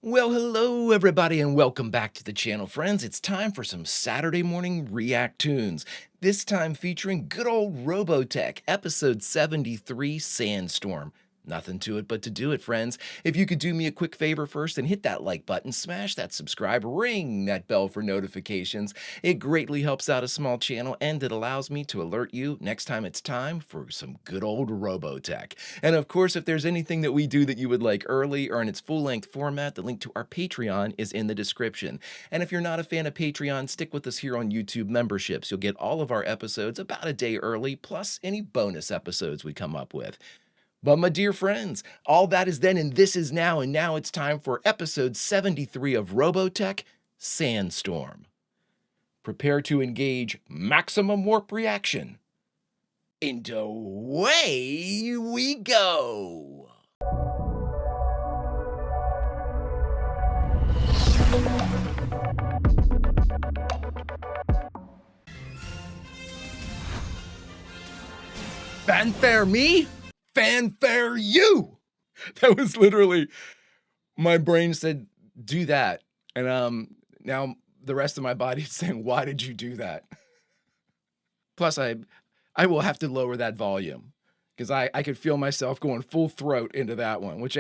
Well, hello everybody and welcome back to the channel, friends. It's time for some Saturday morning React-toons, this time featuring good old Robotech, episode 73, Sandstorm. Nothing to it but to do it, friends. If you could do me a quick favor first and hit that like button, smash that subscribe, ring that bell for notifications. It greatly helps out a small channel and it allows me to alert you next time it's time for some good old Robotech. And of course, if there's anything that we do that you would like early or in its full-length format, the link to our Patreon is in the description. And if you're not a fan of Patreon, stick with us here on YouTube memberships. You'll get all of our episodes about a day early, plus any bonus episodes we come up with. But my dear friends, all that is then and this is now, and now it's time for episode 73 of Robotech, Sandstorm. Prepare to engage maximum warp reaction. And away we go! Fanfare me? Fanfare you! That was literally, my brain said, do that. And now the rest of my body is saying, why did you do that? Plus, I will have to lower that volume because I could feel myself going full throat into that one, which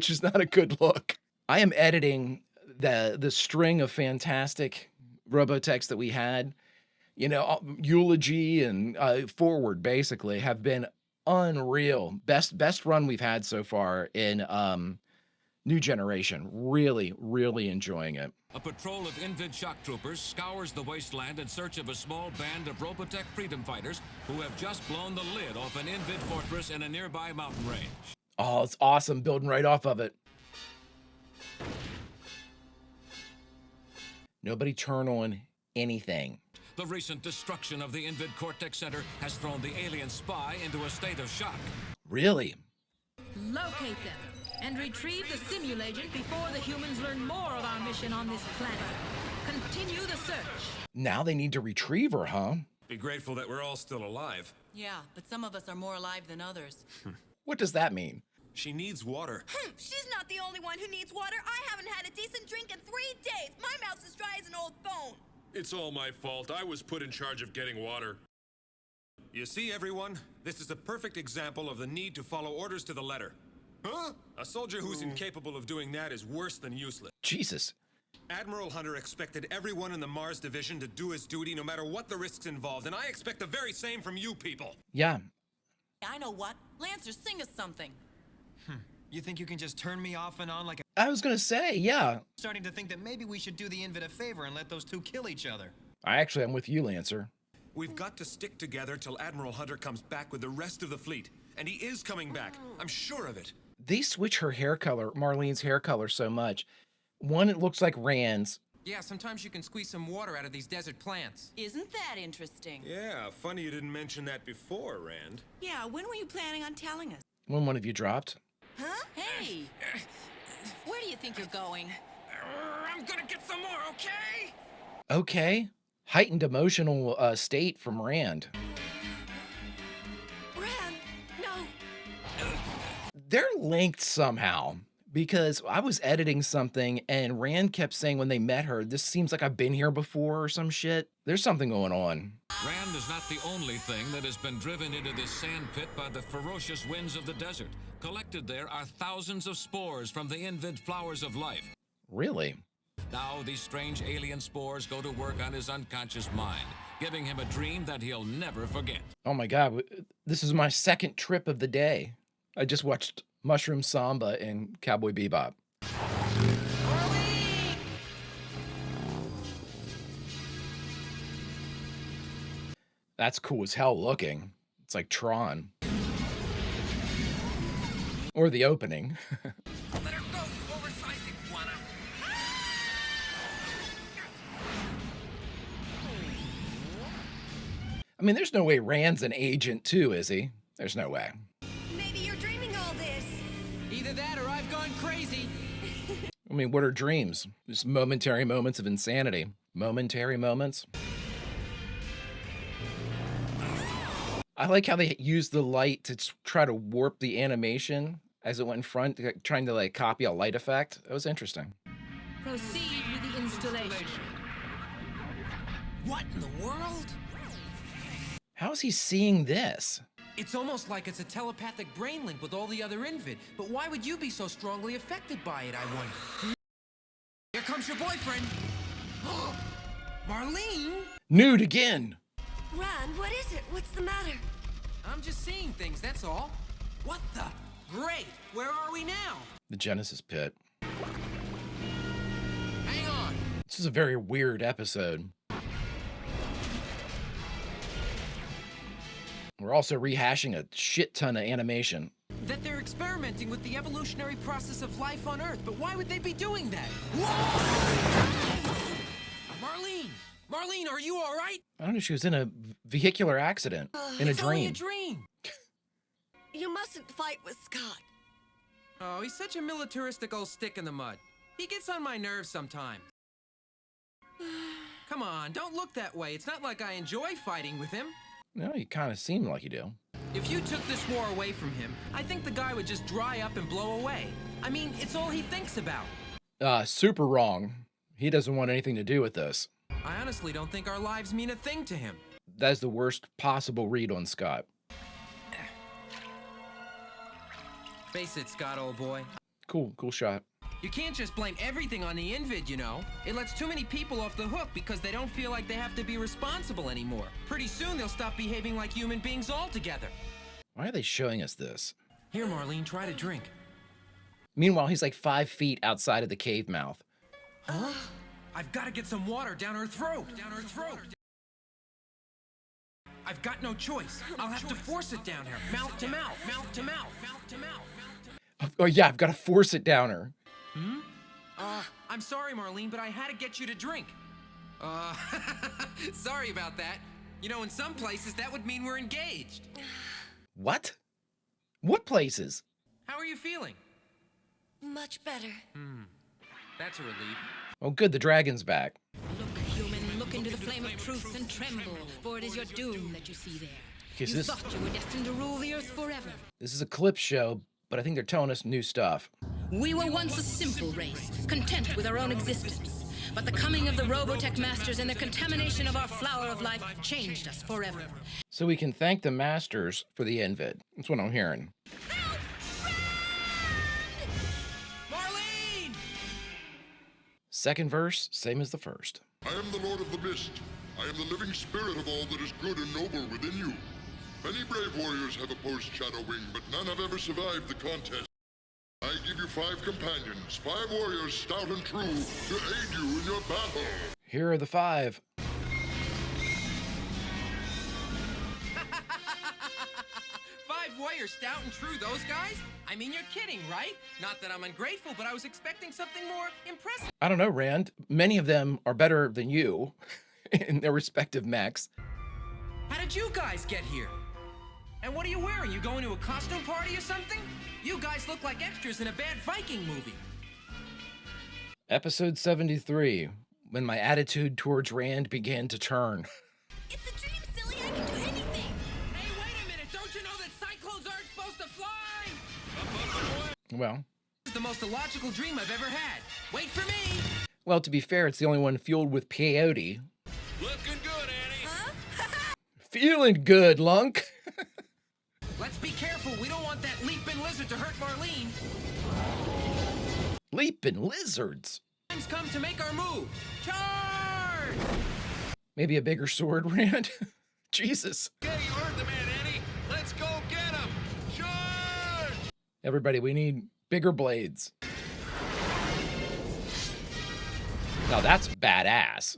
is not a good look. I am editing the string of fantastic Robotechs that we had. You know, Eulogy and Forward basically have been unreal. Best run we've had so far in New Generation. Really, really enjoying it. A patrol of Invid shock troopers scours the wasteland in search of a small band of Robotech freedom fighters who have just blown the lid off an Invid fortress in a nearby mountain range. Oh, it's awesome, building right off of it. Nobody turn on anything. The recent destruction of the Invid Cortex Center has thrown the alien spy into a state of shock. Really? Locate them and retrieve the simulagent before the humans learn more of our mission on this planet. Continue the search. Now they need to retrieve her, huh? Be grateful that we're all still alive. Yeah, but some of us are more alive than others. What does that mean? She needs water. She's not the only one who needs water. I haven't had a decent drink in 3 days. My mouth's as dry as an old bone. It's all my fault. I was put in charge of getting water. You see, everyone? This is a perfect example of the need to follow orders to the letter. Huh? A soldier who's incapable of doing that is worse than useless. Jesus. Admiral Hunter expected everyone in the Mars Division to do his duty no matter what the risks involved, and I expect the very same from you people. Yeah. I know what. Lancer, sing us something. You think you can just turn me off and on like I was gonna say, yeah. starting to think that maybe we should do the Invid a favor and let those two kill each other? I'm with you, Lancer. We've got to stick together till Admiral Hunter comes back with the rest of the fleet. And he is coming back. I'm sure of it. They switch her hair color, Marlene's hair color, so much. One, it looks like Rand's. Yeah, sometimes you can squeeze some water out of these desert plants. Isn't that interesting? Yeah, funny you didn't mention that before, Rand. Yeah, when were you planning on telling us? When one of you dropped. Huh? Hey! Where do you think you're going? I'm gonna get some more, okay? Okay. Heightened emotional state from Rand. Ram, no. They're linked somehow because I was editing something and Rand kept saying when they met her, this seems like I've been here before or some shit. There's something going on. Rand is not the only thing that has been driven into this sand pit by the ferocious winds of the desert. Collected there are thousands of spores from the Invid flowers of life. Really? Now these strange alien spores go to work on his unconscious mind, giving him a dream that he'll never forget. Oh my God, this is my second trip of the day. I just watched Mushroom Samba and Cowboy Bebop. That's cool as hell looking. It's like Tron. Or the opening. Let her go, you oversized iguana. I mean, there's no way Rand's an agent too, is he? There's no way. Maybe you're dreaming all this. Either that or I've gone crazy. I mean, what are dreams? Just momentary moments of insanity. Momentary moments. I like how they used the light to try to warp the animation as it went in front, trying to like copy a light effect. That was interesting. Proceed with the installation. What in the world? How is he seeing this? It's almost like it's a telepathic brain link with all the other Invid, but why would you be so strongly affected by it, I wonder? Here comes your boyfriend. Marlene? Nude again. Rand, what is it? What's the matter? I'm just seeing things, that's all. What the? Great! Where are we now? The Genesis pit. Hang on! This is a very weird episode. We're also rehashing a shit ton of animation. That they're experimenting with the evolutionary process of life on Earth, but why would they be doing that? Marlene! Marlene, are you all right? I don't know, she was in a vehicular accident. In a It's only a dream. dream. You mustn't fight with Scott. Oh, he's such a militaristic old stick in the mud. He gets on my nerves sometimes. Come on, don't look that way. It's not like I enjoy fighting with him. No, you kind of seem like you do. If you took this war away from him, I think the guy would just dry up and blow away. I mean, it's all he thinks about. Super wrong. He doesn't want anything to do with this. I honestly don't think our lives mean a thing to him. That's the worst possible read on Scott. Face it, Scott, old boy. Cool shot. You can't just blame everything on the Invid, you know. It lets too many people off the hook because they don't feel like they have to be responsible anymore. Pretty soon they'll stop behaving like human beings altogether. Why are they showing us this? Here, Marlene, try to drink. Meanwhile, he's like 5 feet outside of the cave mouth. Huh? I've got to get some water down her throat. Down her throat. I've got no choice. I'll have to force it down her. Mouth to mouth. Mouth to mouth. Mouth to mouth. Oh yeah, I've got to force it down her. I'm sorry, Marlene, but I had to get you to drink. Sorry about that. You know, in some places, that would mean we're engaged. What? What places? How are you feeling? Much better. That's a relief. Oh good, the dragon's back. Look, human, look into the flame of truth and tremble, for it is your doom that you see there. Is You this- thought you were destined to rule the earth forever. This is a clip show, but I think they're telling us new stuff. We were once a simple race, content with our own existence. But the coming of the Robotech masters and their contamination of our flower of life changed us forever. So we can thank the masters for the Invid. That's what I'm hearing. Marlene! Second verse, same as the first. I am the Lord of the Mist. I am the living spirit of all that is good and noble within you. Many brave warriors have opposed Shadowwing, but none have ever survived the contest. I give you 5 companions, 5 warriors stout and true, to aid you in your battle. Here are the 5. 5 warriors, stout and true, those guys? I mean, you're kidding, right? Not that I'm ungrateful, but I was expecting something more impressive. I don't know, Rand. Many of them are better than you in their respective mechs. How did you guys get here? And what are you wearing? You going to a costume party or something? You guys look like extras in a bad Viking movie. Episode 73, when my attitude towards Rand began to turn. It's a dream, silly. I can do anything. Hey, wait a minute! Don't you know that cyclones aren't supposed to fly? Well, This is the most illogical dream I've ever had. Wait for me! to be fair, it's the only one fueled with peyote. Looking good, Annie. Feeling good, Lunk. Let's be careful. We don't want that leaping lizard to hurt Marlene. Leaping lizards. Time's come to make our move. Charge! Maybe a bigger sword, Rand? Jesus. Okay, you heard the man, Annie. Let's go get him. Charge! Everybody, we need bigger blades. Now that's badass.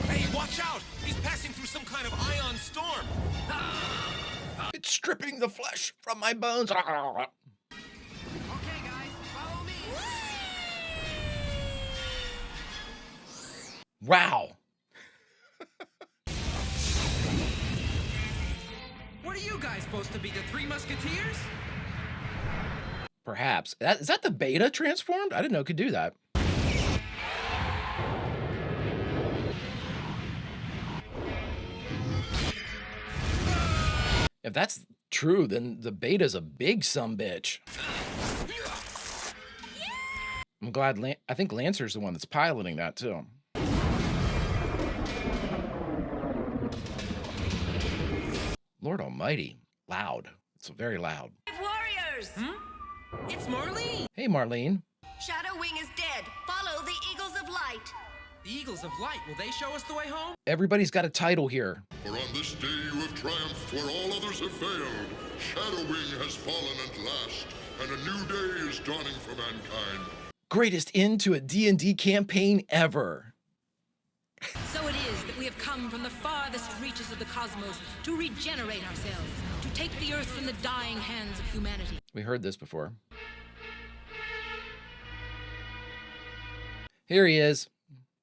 Hey, watch out! He's passing through some kind of ion storm. It's stripping the flesh from my bones. Okay, guys, follow me. Wow. What are you guys supposed to be, the 3 Musketeers? Perhaps. Is that the beta transformed? I didn't know it could do that. If that's true, then the beta's a big sumbitch. I'm glad, I think Lancer's the one that's piloting that too. Lord almighty, loud. It's very loud. Warriors! It's Marlene! Hey, Marlene. Shadow Wing is dead. Follow the Eagles of Light. The Eagles of Light, will they show us the way home? Everybody's got a title here. For on this day you have triumphed where all others have failed. Shadow Wing has fallen at last, and a new day is dawning for mankind. Greatest end to a D&D campaign ever. So it is that we have come from the farthest reaches of the cosmos to regenerate ourselves, to take the Earth from the dying hands of humanity. We heard this before. Here he is.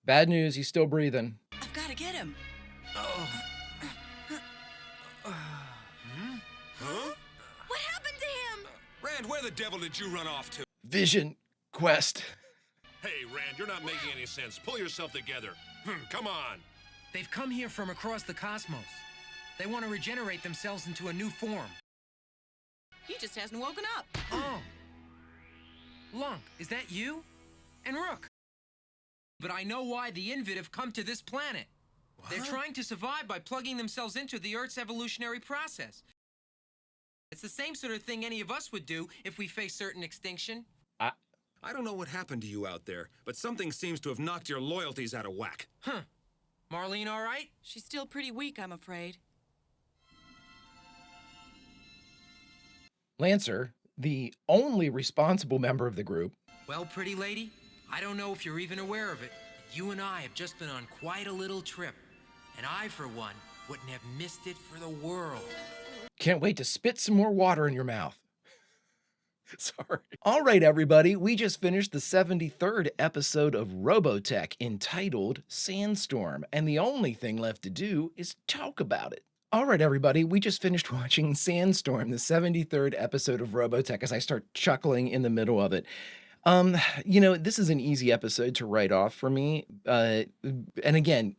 Bad news, he's still breathing. I've got to get him. What happened to him? Rand, where the devil did you run off to? Vision Quest. Hey, Rand, you're not making any sense. Pull yourself together. Come on. They've come here from across the cosmos. They want to regenerate themselves into a new form. He just hasn't woken up. Oh. Lunk, is that you? And Rook. But I know why the Invid have come to this planet. What? They're trying to survive by plugging themselves into the Earth's evolutionary process. It's the same sort of thing any of us would do if we face certain extinction. I don't know what happened to you out there, but something seems to have knocked your loyalties out of whack. Huh. Marlene all right? She's still pretty weak, I'm afraid. Lancer, the only responsible member of the group. Well, pretty lady, I don't know if you're even aware of it, but you and I have just been on quite a little trip. And I, for one, wouldn't have missed it for the world. Can't wait to spit some more water in your mouth. Sorry. All right, everybody, we just finished the 73rd episode of Robotech entitled Sandstorm, and the only thing left to do is talk about it. All right, everybody, we just finished watching Sandstorm, the 73rd episode of Robotech, as I start chuckling in the middle of it. You know, this is an easy episode to write off for me. And again,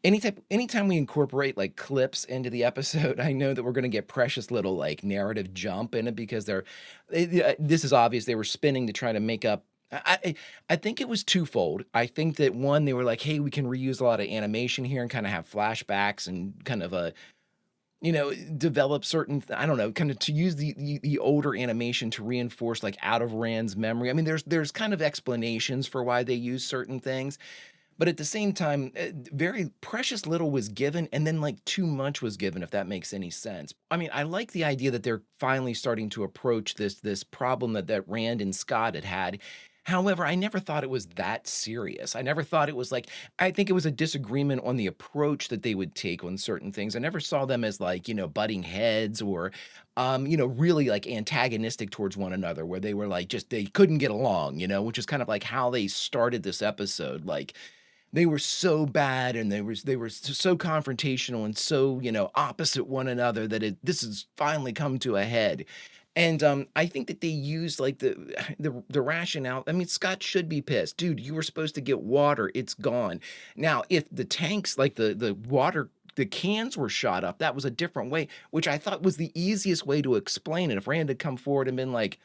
anytime we incorporate like clips into the episode, I know that we're going to get precious little like narrative jump in it because this is obvious. They were spinning to try to make up. I think it was twofold. I think that one, they were like, hey, we can reuse a lot of animation here and kind of have flashbacks and kind of develop certain, I don't know, kind of to use the older animation to reinforce like out of Rand's memory. I mean, there's kind of explanations for why they use certain things. But at the same time, very precious little was given, and then like too much was given, if that makes any sense. I mean, I like the idea that they're finally starting to approach this problem that Rand and Scott had. However, I never thought it was that serious. I never thought it was like, I think it was a disagreement on the approach that they would take on certain things. I never saw them as like, butting heads or, really like antagonistic towards one another, where they were like, they couldn't get along, which is kind of like how they started this episode. Like, they were so bad and they were so confrontational and so, opposite one another that this has finally come to a head. And I think that they used like the rationale. I mean, Scott should be pissed. Dude, you were supposed to get water. It's gone. Now, if the tanks, like the water, the cans were shot up, that was a different way, which I thought was the easiest way to explain it. If Rand had come forward and been like,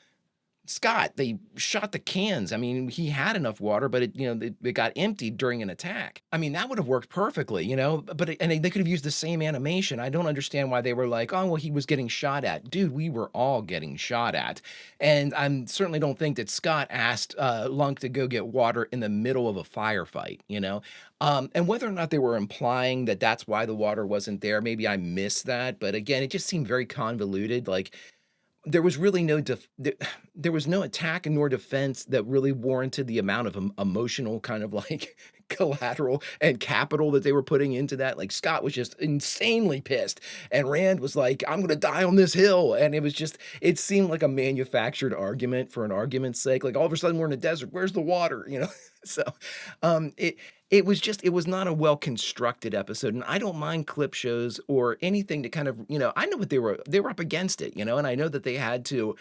Scott, they shot the cans. I mean, he had enough water, but it got emptied during an attack. I mean, that would have worked perfectly, but they could have used the same animation. I don't understand why they were like, oh, well, he was getting shot at. Dude, we were all getting shot at. And I certainly don't think that Scott asked Lunk to go get water in the middle of a firefight, and whether or not they were implying that that's why the water wasn't there, maybe I missed that. But again, it just seemed very convoluted. Like, there was really there was no attack nor defense that really warranted the amount of emotional kind of like collateral and capital that they were putting into that. Like, Scott was just insanely pissed and Rand was like, I'm going to die on this hill. And it seemed like a manufactured argument for an argument's sake. Like, all of a sudden we're in a desert. Where's the water? So it was not a well-constructed episode, and I don't mind clip shows or anything to kind of, I know what they were up against it, and I know that they had to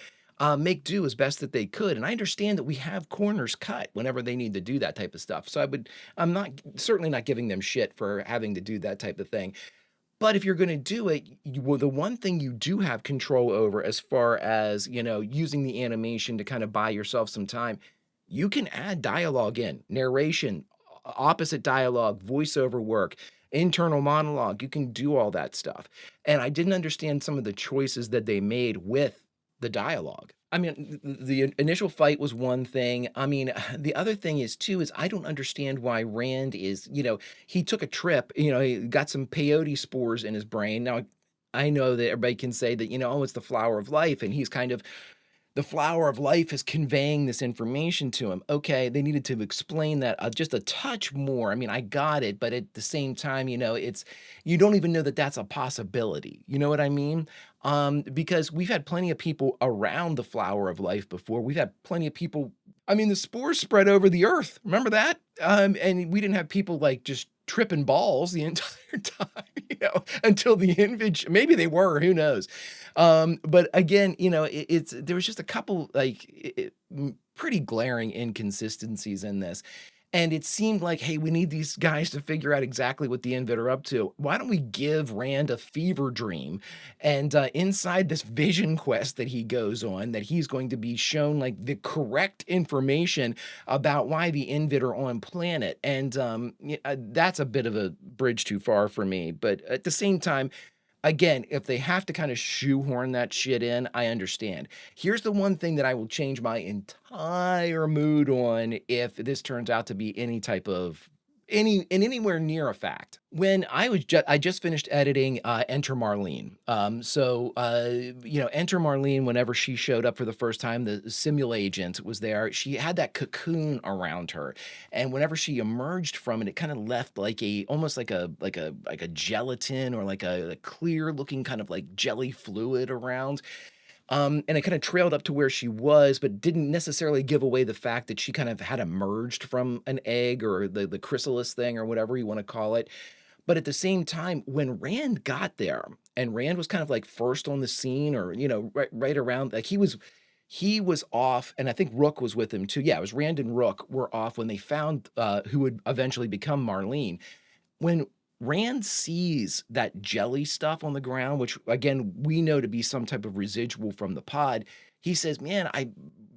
make do as best that they could, and I understand that we have corners cut whenever they need to do that type of stuff. So I'm certainly not giving them shit for having to do that type of thing. But if you're going to do it, the one thing you do have control over as far as, using the animation to kind of buy yourself some time, you can add dialogue in, narration, opposite dialogue, voiceover work, internal monologue. You can do all that stuff. And I didn't understand some of the choices that they made with the dialogue. I mean, the initial fight was one thing. I mean, the other thing is too is I don't understand why Rand is, he took a trip, he got some peyote spores in his brain. Now, I know that everybody can say that, oh, it's the flower of life, and he's kind of the flower of life is conveying this information to him. Okay, they needed to explain that just a touch more. I mean, I got it, but at the same time, it's you don't even know that that's a possibility. You know what I mean? Because we've had plenty of people around the flower of life before. We've had plenty of people. I mean, the spores spread over the earth. Remember that? And we didn't have people like just tripping balls the entire time, until the invid. Maybe they were. Who knows? But again, there was just a couple like pretty glaring inconsistencies in this. And it seemed like, hey, we need these guys to figure out exactly what the Invid are up to. Why don't we give Rand a fever dream? And inside this vision quest that he goes on, that he's going to be shown like the correct information about why the Invid are on planet. And that's a bit of a bridge too far for me. But at the same time, again, if they have to kind of shoehorn that shit in, I understand. Here's the one thing that I will change my entire mood on if this turns out to be any type of anywhere near a fact. When I just finished editing Enter Marlene. Enter Marlene, whenever she showed up for the first time, the simul agent was there. She had that cocoon around her, and whenever she emerged from it, it kind of left like almost like a gelatin or like a clear looking kind of like jelly fluid around. And it kind of trailed up to where she was, but didn't necessarily give away the fact that she kind of had emerged from an egg or the chrysalis thing or whatever you want to call it. But at the same time, when Rand got there, and Rand was kind of like first on the scene, or right around, like he was off, and I think Rook was with him too. Yeah, it was Rand and Rook were off when they found who would eventually become Marlene. When Rand sees that jelly stuff on the ground, which again we know to be some type of residual from the pod, he says, "Man,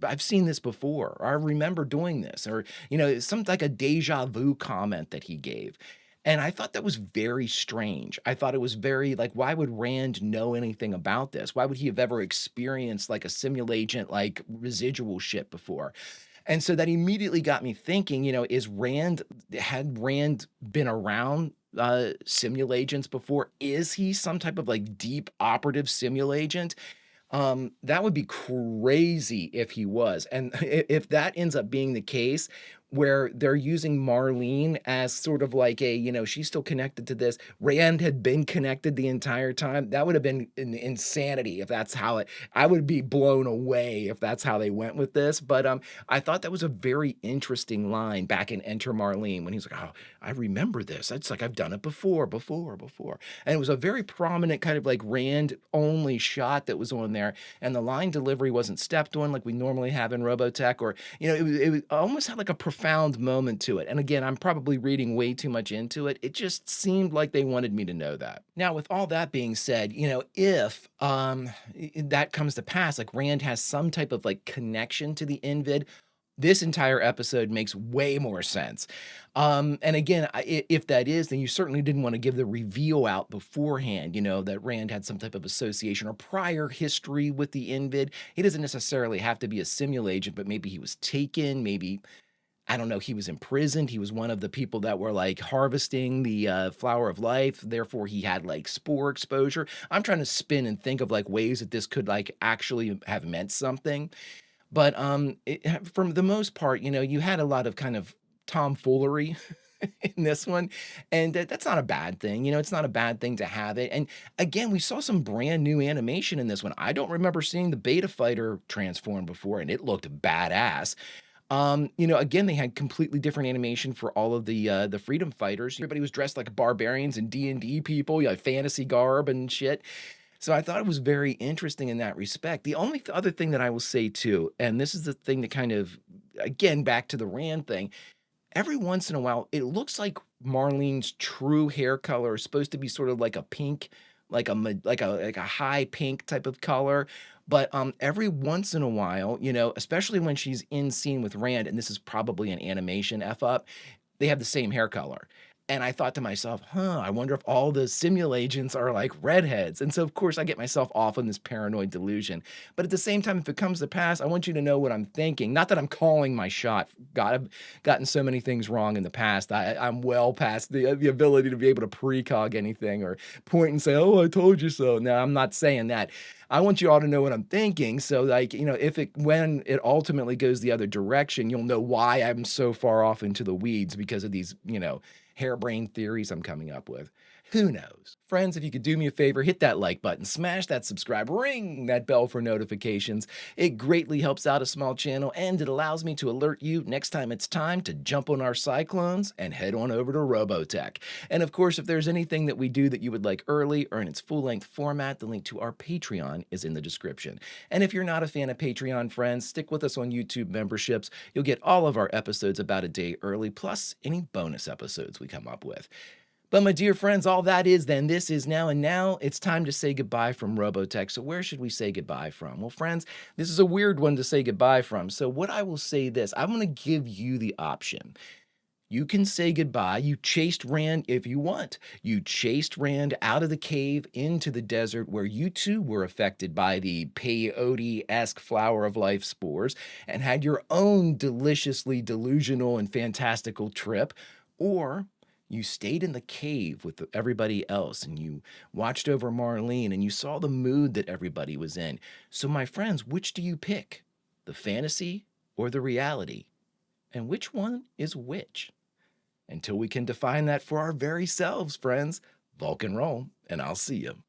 I've seen this before. Or I remember doing this," or some like a deja vu comment that he gave. And I thought that was very strange. I thought it was very like, why would Rand know anything about this? Why would he have ever experienced like a simul agent like residual shit before? And so that immediately got me thinking, had Rand been around simul agents before? Is he some type of like deep operative simul agent? That would be crazy if he was. And if that ends up being the case, where they're using Marlene as sort of like she's still connected to this. Rand had been connected the entire time. That would have been an insanity if that's how I would be blown away if that's how they went with this. But I thought that was a very interesting line back in Enter Marlene when he's like, "Oh, I remember this. It's like I've done it before. And it was a very prominent kind of like Rand only shot that was on there. And the line delivery wasn't stepped on like we normally have in Robotech, or, it almost had like a profound moment to it. And again, I'm probably reading way too much into it. It just seemed like they wanted me to know that. Now, with all that being said, if that comes to pass, like Rand has some type of like connection to the Invid, this entire episode makes way more sense. And again, if that is, then you certainly didn't want to give the reveal out beforehand, that Rand had some type of association or prior history with the Invid. He doesn't necessarily have to be a simul agent, but maybe he was taken, maybe, I don't know, he was imprisoned. He was one of the people that were like harvesting the flower of life. Therefore, he had like spore exposure. I'm trying to spin and think of like ways that this could like actually have meant something. But for the most part, you had a lot of kind of tomfoolery in this one, and that's not a bad thing. It's not a bad thing to have it. And again, we saw some brand new animation in this one. I don't remember seeing the beta fighter transform before, and it looked badass. Again, they had completely different animation for all of the freedom fighters. Everybody was dressed like barbarians and D&D people, fantasy garb and shit. So I thought it was very interesting in that respect. The only other thing that I will say too, and this is the thing that kind of, again, back to the Rand thing, every once in a while, it looks like Marlene's true hair color is supposed to be sort of like a pink, like a high pink type of color. But every once in a while, you know, especially when she's in scene with Rand, and this is probably an animation F up, they have the same hair color. And I thought to myself, huh, I wonder if all the simul agents are like redheads. And so, of course, I get myself off on this paranoid delusion. But at the same time, if it comes to pass, I want you to know what I'm thinking. Not that I'm calling my shot. God, I've gotten so many things wrong in the past. I'm well past the ability to be able to precog anything or point and say, oh, I told you so. No, I'm not saying that. I want you all to know what I'm thinking. So, like, you know, when it ultimately goes the other direction, you'll know why I'm so far off into the weeds because of these, you know, harebrained theories I'm coming up with. Who knows? Friends, if you could do me a favor, hit that like button, smash that subscribe, ring that bell for notifications. It greatly helps out a small channel, and it allows me to alert you next time it's time to jump on our Cyclones and head on over to Robotech. And of course, if there's anything that we do that you would like early or in its full-length format, the link to our Patreon is in the description. And if you're not a fan of Patreon, friends, stick with us on YouTube memberships. You'll get all of our episodes about a day early, plus any bonus episodes we come up with. But my dear friends, all that is then, this is now, and now it's time to say goodbye from Robotech. So where should we say goodbye from? Well, friends, this is a weird one to say goodbye from. So what I will say this, I'm going to give you the option. You can say goodbye. You chased Rand if you want. You chased Rand out of the cave into the desert where you too were affected by the peyote-esque flower of life spores and had your own deliciously delusional and fantastical trip. Or you stayed in the cave with everybody else and you watched over Marlene and you saw the mood that everybody was in. So my friends, which do you pick? The fantasy or the reality? And which one is which? Until we can define that for our very selves, friends, Vulcan roll, and I'll see you.